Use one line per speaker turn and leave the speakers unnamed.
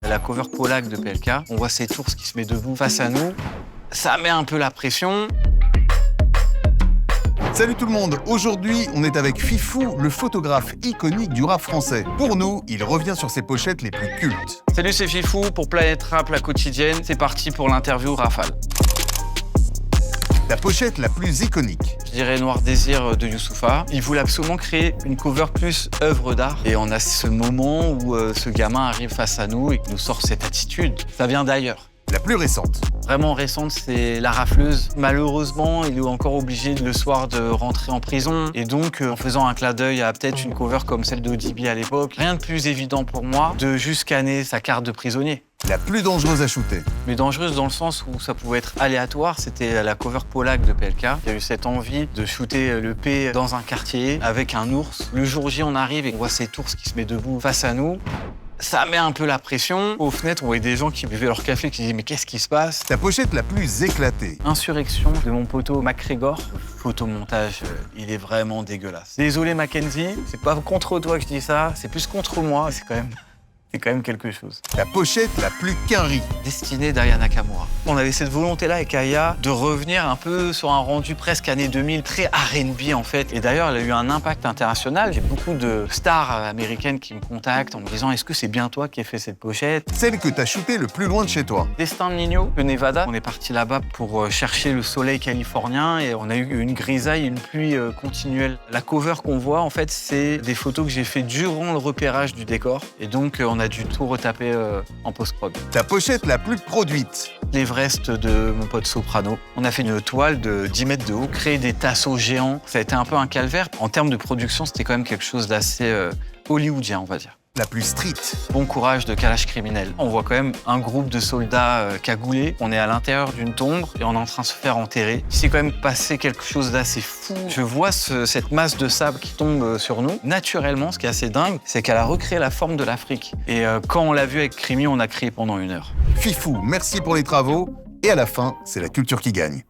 La cover Polak de PLK, on voit cet ours qui se met debout face à nous. Ça met un peu la pression.
Salut tout le monde, aujourd'hui on est avec Fifou, le photographe iconique du rap français. Pour nous, il revient sur ses pochettes les plus cultes.
Salut, c'est Fifou pour Planète Rap, la quotidienne. C'est parti pour l'interview Rafale.
La pochette la plus iconique.
Je dirais Noir Désir de Youssoupha. Il voulait absolument créer une cover plus œuvre d'art. Et on a ce moment où ce gamin arrive face à nous et nous sort cette attitude. Ça vient d'ailleurs.
La plus récente.
Vraiment récente, c'est La Rafleuse. Malheureusement, il est encore obligé le soir de rentrer en prison. Et donc, en faisant un clin d'œil à peut-être une cover comme celle d'Odibi à l'époque, rien de plus évident pour moi de juste scanner sa carte de prisonnier.
La plus dangereuse à shooter.
Mais dangereuse dans le sens où ça pouvait être aléatoire, c'était la cover Polak de PLK. Il y a eu cette envie de shooter le P dans un quartier avec un ours. Le jour J, on arrive et on voit cet ours qui se met debout face à nous. Ça met un peu la pression. Aux fenêtres, on voyait des gens qui buvaient leur café, qui disaient « mais qu'est-ce qui se passe ?»
Ta pochette la plus éclatée.
Insurrection de mon poteau MacGregor. Le photomontage, il est vraiment dégueulasse. Désolé Mackenzie, c'est pas contre toi que je dis ça, c'est plus contre moi. C'est quand même quelque chose.
La pochette la plus quinri.
Destinée d'Aya Nakamura. On avait cette volonté-là avec Aya de revenir un peu sur un rendu presque années 2000, très R&B en fait. Et d'ailleurs, elle a eu un impact international. J'ai beaucoup de stars américaines qui me contactent en me disant « Est-ce que c'est bien toi qui as fait cette pochette ?»
Celle que t'as shootée le plus loin de chez toi.
Destin de Nino, le Nevada. On est parti là-bas pour chercher le soleil californien et on a eu une grisaille, une pluie continuelle. La cover qu'on voit, en fait, c'est des photos que j'ai fait durant le repérage du décor. Et donc, on a dû tout retaper en post-prod.
Ta pochette la plus produite.
L'Everest de mon pote Soprano. On a fait une toile de 10 mètres de haut, créé des tasseaux géants. Ça a été un peu un calvaire. En termes de production, c'était quand même quelque chose d'assez hollywoodien, on va dire.
La plus street.
Bon courage de Kalash criminel. On voit quand même un groupe de soldats cagoulés. On est à l'intérieur d'une tombe et on est en train de se faire enterrer. Il s'est quand même passé quelque chose d'assez fou. Je vois cette masse de sable qui tombe sur nous. Naturellement, ce qui est assez dingue, c'est qu'elle a recréé la forme de l'Afrique. Et quand on l'a vu avec Crimi, on a crié pendant 1 heure.
Fifou, merci pour les travaux. Et à la fin, c'est la culture qui gagne.